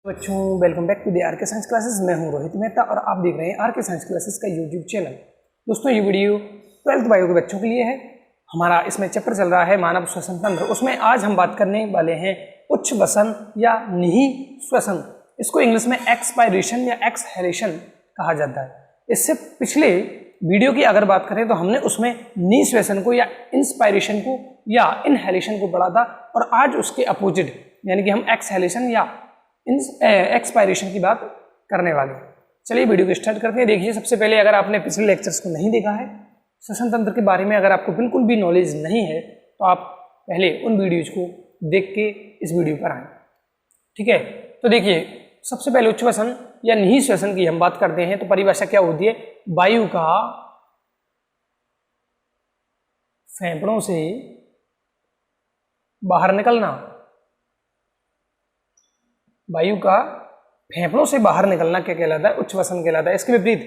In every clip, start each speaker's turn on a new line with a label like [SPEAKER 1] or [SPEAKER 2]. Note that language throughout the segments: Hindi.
[SPEAKER 1] बच्चों welcome back to the R K science classes. मैं हूं रोहित मेहता और आप देख रहे हैं आर के साइंस क्लासेस का यूट्यूब चैनल। दोस्तों ये वीडियो 12th बायो के बच्चों के लिए है। हमारा इसमें चैप्टर चल रहा है मानव श्वसन तंत्र। उसमें आज हम बात करने वाले हैं उच्च वसन या निहि श्वसन। इसको इंग्लिश में एक्सपायरेशन या एक्सहेलेशन कहा जाता है। इससे पिछले वीडियो की अगर बात करें तो हमने उसमें निहि श्वसन को या इंस्पायरेशन को या इनहेलेशन को पढ़ा था और आज उसके अपोजिट यानी कि हम एक्सहेलेशन या एक्सपायरेशन की बात करने वाले। चलिए वीडियो को स्टार्ट करते हैं। देखिए, सबसे पहले अगर आपने पिछले लेक्चर्स को नहीं देखा है, श्वसन तंत्र के बारे में अगर आपको बिल्कुल भी नॉलेज नहीं है तो आप पहले उन वीडियोज को देख के इस वीडियो पर आए। ठीक है, तो देखिए सबसे पहले उच्च वसन या निहि श्वसन की हम बात करते हैं तो परिभाषा क्या होती है? वायु का फेफड़ों से बाहर निकलना। वायु का फेफड़ों से बाहर निकलना क्या कहलाता है? उच्च वसन कहलाता है। इसके विपरीत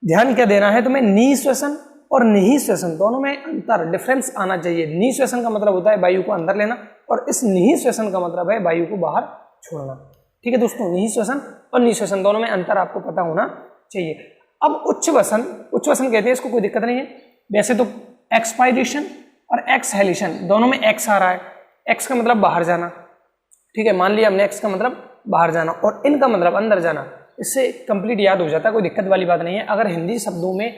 [SPEAKER 1] ध्यान क्या देना है तुम्हें? निहि श्वसन और निहि श्वसन दोनों में अंतर डिफरेंस आना चाहिए। निहि श्वसन का मतलब होता है वायु को अंदर लेना और इस निहि श्वसन का मतलब है वायु को बाहर छोड़ना। ठीक है दोस्तों, निहि श्वसन और निहि श्वसन दोनों में अंतर आपको पता होना चाहिए। अब उच्च वसन कहते हैं, इसको कोई दिक्कत नहीं है। वैसे तो एक्सपायरेशन और एक्सहेलेशन दोनों में एक्स आ रहा है। एक्स का मतलब बाहर जाना। ठीक है, मान लिया हमने एक्स का मतलब बाहर जाना और इन का मतलब अंदर जाना। इससे कंप्लीट याद हो जाता है, कोई दिक्कत वाली बात नहीं है। अगर हिंदी शब्दों में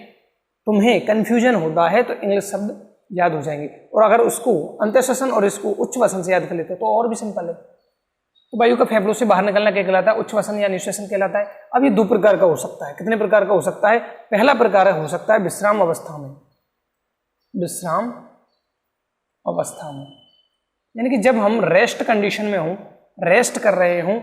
[SPEAKER 1] तुम्हें कंफ्यूजन होता है तो इंग्लिश शब्द याद हो जाएंगे और अगर उसको अंतःश्वसन और इसको उच्च वसन से याद कर लेते तो और भी सिंपल है। तो वायु का फेफड़ों से बाहर निकलना क्या कहलाता है? उच्च वसन या निहि श्वसन कहलाता है। अब ये दो प्रकार का हो सकता है। कितने प्रकार का हो सकता है? पहला प्रकार हो सकता है विश्राम अवस्था में। विश्राम अवस्था में यानी कि जब हम रेस्ट कंडीशन में हों, रेस्ट कर रहे हों,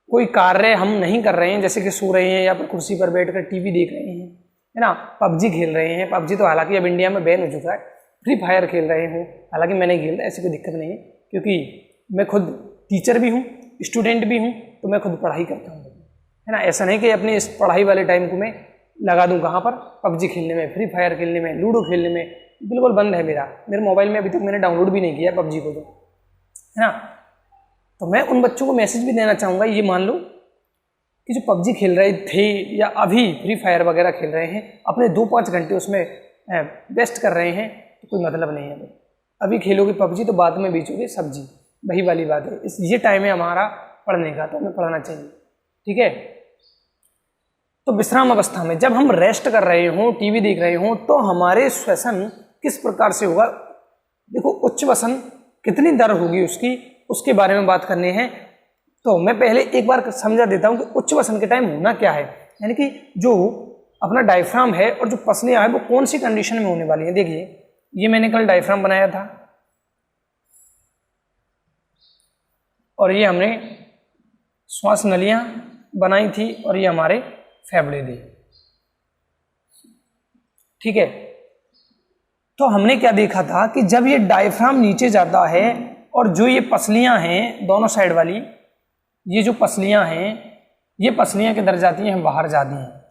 [SPEAKER 1] कोई कार्य हम नहीं कर रहे हैं, जैसे कि सो रहे हैं या फिर कुर्सी पर बैठकर टीवी देख रहे हैं, है ना, पबजी खेल रहे हैं। पबजी तो हालांकि अब इंडिया में बैन हो चुका है। फ्री फायर खेल रहे हो, हालांकि मैं नहीं खेलता, ऐसी कोई दिक्कत नहीं है क्योंकि मैं खुद टीचर भी हूँ, स्टूडेंट भी हूँ, तो मैं खुद पढ़ाई करता हूँ, है ना। ऐसा नहीं कि अपनी इस पढ़ाई वाले टाइम को मैं लगा दूँ कहाँ पर? पबजी खेलने में, फ्री फायर खेलने में, लूडो खेलने में। बिल्कुल बंद है मेरे मोबाइल में। अभी तक मैंने डाउनलोड भी नहीं किया पबजी को, तो है ना। तो मैं उन बच्चों को मैसेज भी देना चाहूँगा, ये मान लो कि जो पबजी खेल रहे थे या अभी फ्री फायर वगैरह खेल रहे हैं, अपने 2-5 घंटे उसमें वेस्ट कर रहे हैं, तो कोई मतलब नहीं है। अभी खेलोगे पबजी तो बाद में बेचोगे सब्जी, वही वाली बात है। ये टाइम है हमारा पढ़ने का, तो हमें पढ़ना चाहिए। ठीक है, तो विश्राम अवस्था में जब हम रेस्ट कर रहे हों, टीवी देख रहे हों, तो हमारे श्वसन किस प्रकार से होगा? देखो, उच्च वसन कितनी दर होगी उसके बारे में बात करनी है। तो मैं पहले एक बार समझा देता हूं कि उच्च वसन के टाइम होना क्या है। यानी कि जो अपना डायफ्राम है और जो पसलियां है वो कौन सी कंडीशन में होने वाली है। देखिए, ये मैंने कल डायफ्राम बनाया था और ये हमने श्वास नलियां बनाई थी और ये हमारे फेफड़े थे। ठीक है, तो हमने क्या देखा था कि जब ये डायफ्राम नीचे जाता है और जो ये पसलियां हैं दोनों साइड वाली, ये जो पसलियां हैं, ये पसलियां किधर जाती हैं? बाहर जाती हैं।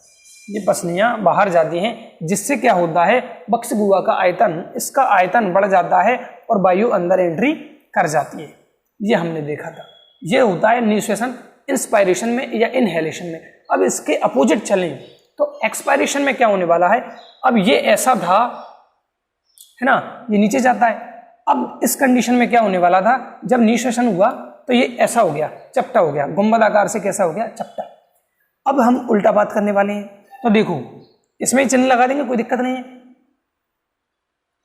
[SPEAKER 1] ये पसलियां बाहर जाती हैं, जिससे क्या होता है? बक्सगुहा का आयतन, इसका आयतन बढ़ जाता है और वायु अंदर एंट्री कर जाती है। ये हमने देखा था। ये होता है निहि श्वसन, इंस्पायरेशन में या इनहेलेशन में। अब इसके अपोजिट चलें तो एक्सपायरेशन में क्या होने वाला है? अब ये ऐसा था, है ना, ये नीचे जाता है। अब इस कंडीशन में क्या होने वाला था? जब निहि श्वसन हुआ तो ये ऐसा हो गया, चपटा हो गया, गुंबद आकार से कैसा हो गया? चपटा। अब हम उल्टा बात करने वाले हैं। तो देखो, इसमें चिन्ह लगा देंगे, कोई दिक्कत नहीं है,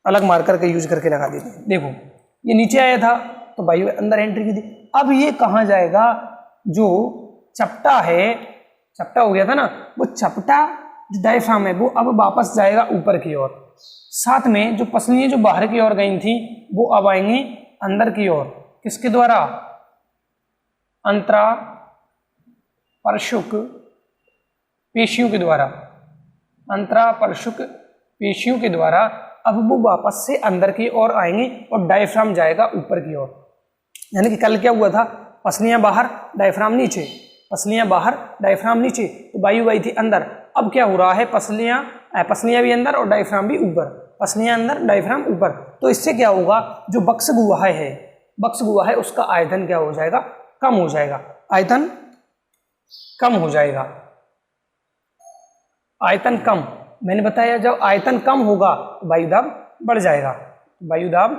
[SPEAKER 1] अलग मार्कर का यूज करके लगा देते हैं। देखो, ये नीचे आया था तो वायु अंदर एंट्री की थी। अब ये कहाँ जाएगा? जो चपटा है, चपटा हो गया था ना, वो चपटा जो डायफ्राम है वो अब वापस जाएगा ऊपर की ओर। साथ में जो पसलियां जो बाहर की ओर गई थी वो अब आएंगी अंदर की ओर। किसके द्वारा? अंतरा परशुक पेशियों के द्वारा। अंतरा परशुक पेशियों के द्वारा अब वो वापस से अंदर की ओर आएंगी और डायफ्राम जाएगा ऊपर की ओर। यानी कि कल क्या हुआ था? पसलियां बाहर, डायफ्राम नीचे, पसलियां बाहर, डायफ्राम नीचे, तो वायु गई थी अंदर। अब क्या हो रहा है? पसलियां भी अंदर और डायफ्राम भी ऊपर, पसलियां अंदर, डायफ्राम ऊपर। तो इससे क्या होगा? जो बक्सगुहा है उसका आयतन क्या हो जाएगा? कम हो जाएगा। आयतन कम हो जाएगा। आयतन कम, मैंने बताया जब आयतन कम होगा तो वायुदाब बढ़ जाएगा, वायुदाब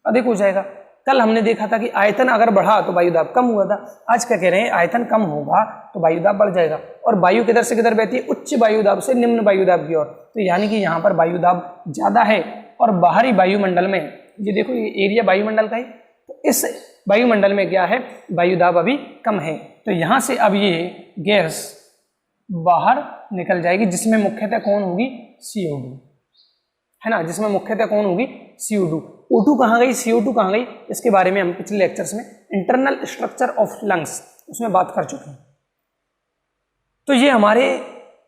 [SPEAKER 1] अधिक हो जाएगा। कल हमने देखा था कि आयतन अगर बढ़ा तो वायुदाब कम हुआ था, आज क्या कह रहे हैं, आयतन कम होगा तो वायुदाब बढ़ जाएगा। और वायु किधर से किधर बहती है, उच्च वायुदाब से निम्न वायुदाब की ओर, तो यानी कि यहाँ पर वायुदाब ज्यादा है और बाहरी वायुमंडल में, ये देखो ये एरिया वायुमंडल का है, तो इस वायुमंडल में क्या है, वायुदाब अभी कम है। तो यहाँ से अब ये गैस बाहर निकल जाएगी, जिसमें मुख्यतः कौन होगी, CO2, है ना, जिसमें मुख्यतः कौन होगी, CO2। O2 कहाँ गई, CO2 कहाँ गई, इसके बारे में हम पिछले लेक्चर्स में इंटरनल स्ट्रक्चर ऑफ लंग्स उसमें बात कर चुके हैं। तो ये हमारे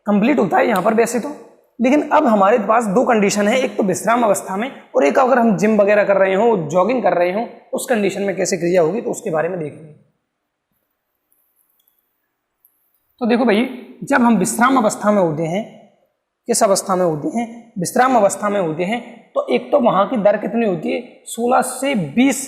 [SPEAKER 1] कंप्लीट होता है यहाँ पर वैसे तो, लेकिन अब हमारे पास दो कंडीशन है, एक तो विश्राम अवस्था में और एक अगर हम जिम वगैरह कर रहे हो, जॉगिंग कर रहे हो, उस कंडीशन में कैसे क्रिया होगी, तो उसके बारे में देखेंगे। तो देखो भाई, जब हम विश्राम अवस्था में होते हैं, किस अवस्था में होते हैं, विश्राम अवस्था में होते हैं, तो एक तो वहां की दर कितनी होती है, 16 से 20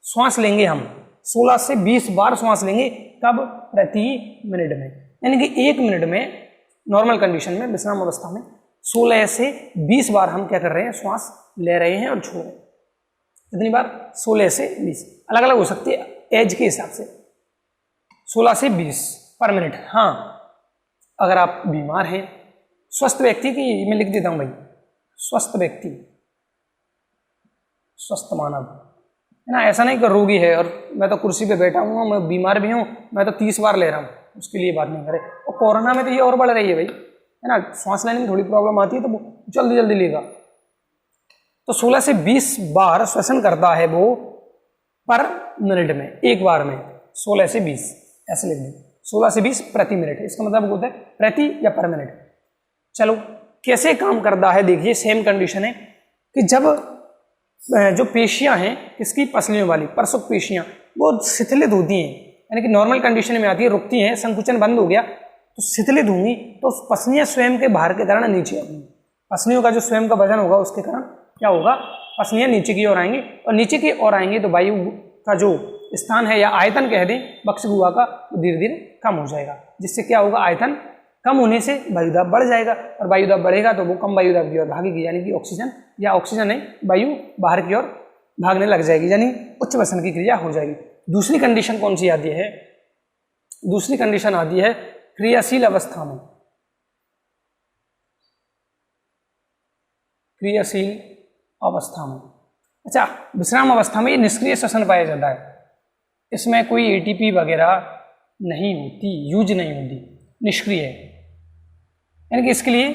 [SPEAKER 1] श्वास लेंगे हम, 16 से 20 बार श्वास लेंगे, कब, प्रति मिनट में, यानी कि 1 मिनट में नॉर्मल कंडीशन में विश्राम अवस्था में 16 से 20 बार हम क्या कर रहे हैं, श्वास ले रहे हैं और छोड़ रहे हैं। कितनी बार, 16 से 20, अलग अलग हो सकती है एज के हिसाब से, 16 से 20 पर मिनट। हाँ, अगर आप बीमार हैं, स्वस्थ व्यक्ति की, मैं लिख देता हूं भाई, स्वस्थ व्यक्ति, स्वस्थ मानव, है ना, ऐसा नहीं कि रोगी है और मैं तो कुर्सी पे बैठा हूँ, मैं बीमार भी हूँ, मैं तो 30 बार ले रहा हूँ, उसके लिए बात नहीं करे। और कोरोना में तो ये और बढ़ रही है भाई, है ना, सांस लेने में थोड़ी प्रॉब्लम आती है तो वो जल्दी जल्दी लेगा। तो 16 से 20 बार श्वसन करता है वो पर मिनट में, एक बार में 16 से 20, ऐसे लिख दें, 16 से 20 प्रति मिनट, इसका मतलब होता है प्रति या पर मिनट। चलो कैसे काम करता है देखिए, सेम कंडीशन है कि जब जो पेशियां हैं, किसकी, पसलियों वाली, परसुक पेशियां, वो शिथिलित होती हैं, यानी कि नॉर्मल कंडीशन में आती है, रुकती हैं, संकुचन बंद हो गया तो शिथिलित होंगी, तो पसलियां स्वयं के भार के कारण नीचे आएंगी, पसलियों का जो स्वयं का वजन होगा उसके कारण क्या होगा, पसलियां नीचे की ओर आएंगी, और नीचे की ओर आएंगी तो वायु का जो स्थान है या आयतन कह दें बक्ष गुहा का, वो धीरे धीरे कम हो जाएगा, जिससे क्या होगा, आयतन कम होने से वायुदाब बढ़ जाएगा, और वायुदाब बढ़ेगा तो वो कम वायुदाब की ओर भागेगी, यानी कि ऑक्सीजन या ऑक्सीजन नहीं, वायु बाहर की ओर भागने लग जाएगी, यानी उच्च वसन की क्रिया हो जाएगी। दूसरी कंडीशन कौन सी आती है, दूसरी कंडीशन आती है क्रियाशील अवस्था में, क्रियाशील अवस्था में। अच्छा, विश्राम अवस्था में ये निष्क्रिय श्वसन पाया जाता है, इसमें कोई एटीपी वगैरह नहीं होती, यूज नहीं होती, निष्क्रिय है, यानी कि इसके लिए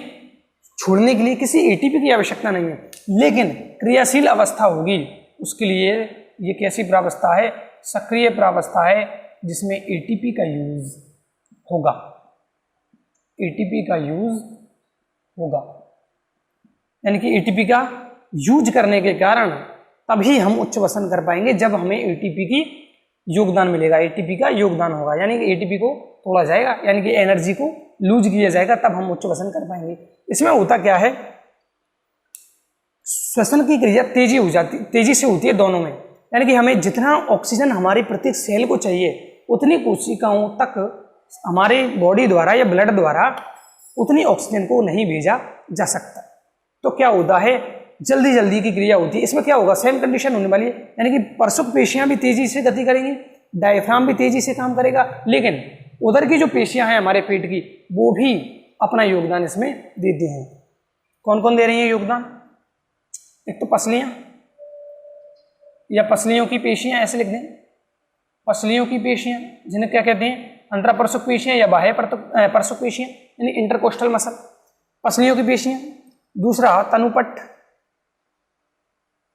[SPEAKER 1] छोड़ने के लिए किसी एटीपी की आवश्यकता नहीं है। लेकिन क्रियाशील अवस्था होगी, उसके लिए ये कैसी प्रावस्था है, सक्रिय प्रावस्था है, जिसमें एटीपी का यूज होगा, एटीपी का यूज होगा, यानी कि एटीपी का यूज करने के कारण तभी हम उच्च वसन कर पाएंगे, जब हमें एटीपी की योगदान मिलेगा, एटीपी का योगदान होगा, यानी कि एटीपी को तोड़ा जाएगा, यानी कि एनर्जी को लूज किया जाएगा, तब हम उच्च वसन कर पाएंगे। इसमें होता क्या है, श्वसन की क्रिया तेजी हो जाती, तेजी से होती है दोनों में, यानी कि हमें जितना ऑक्सीजन हमारी प्रत्येक सेल को चाहिए उतनी कोशिकाओं तक हमारे बॉडी द्वारा या ब्लड द्वारा उतनी ऑक्सीजन को नहीं भेजा जा सकता। तो क्या होता है, जल्दी जल्दी की क्रिया होती है। इसमें क्या होगा, सेम कंडीशन होने वाली है, यानी कि परसुक पेशियां भी तेजी से गति करेंगी, डायफ्राम भी तेजी से काम करेगा, लेकिन उधर की जो पेशियां हैं हमारे पेट की, वो भी अपना योगदान इसमें देती हैं। कौन कौन दे रही है योगदान, एक तो पसलियां या पसलियों की पेशियां, ऐसे लिख दें, पसलियों की पेशियां, जिन्हें क्या कहते हैं, अंतरपरसुक पेशियां या बाह्य परसुक पेशियां, यानी इंटरकोस्टल मसल, पसलियों की पेशियां। दूसरा तनुपट,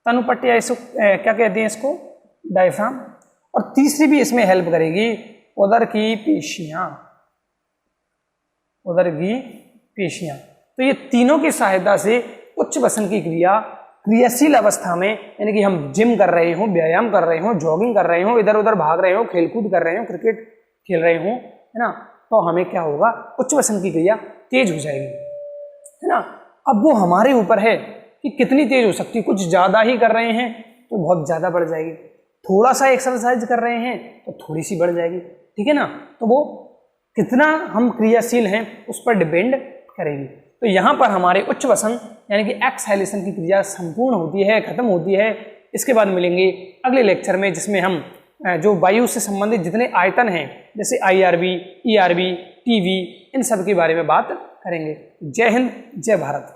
[SPEAKER 1] तनुपट या इसको क्या कहते हैं, इसको डायफ्राम। और तीसरी भी इसमें हेल्प करेगी, उदर की पेशियां, उदर की पेशियां। तो ये तीनों की सहायता से उच्च वसन की क्रिया क्रियाशील अवस्था में, यानी कि हम जिम कर रहे हो, व्यायाम कर रहे हो, जॉगिंग कर रहे हो, इधर उधर भाग रहे हो, खेलकूद कर रहे हो, क्रिकेट खेल रहे हो, है ना, तो हमें क्या होगा, उच्च वसन की क्रिया तेज हो जाएगी, है ना। अब वो हमारे ऊपर है कि कितनी तेज हो सकती है, कुछ ज्यादा ही कर रहे हैं तो बहुत ज्यादा बढ़ जाएगी, थोड़ा सा एक्सरसाइज कर रहे हैं तो थोड़ी सी बढ़ जाएगी, ठीक है ना। तो वो कितना हम क्रियाशील हैं उस पर डिपेंड करेगी। तो यहाँ पर हमारे उच्छ्वसन यानी कि एक्सहेलेशन की क्रिया संपूर्ण होती है, खत्म होती है। इसके बाद मिलेंगे अगले लेक्चर में, जिसमें हम जो वायु से संबंधित जितने आयतन हैं जैसे IRB, ERB, TV, इन सब के बारे में बात करेंगे। जय हिंद, जय भारत।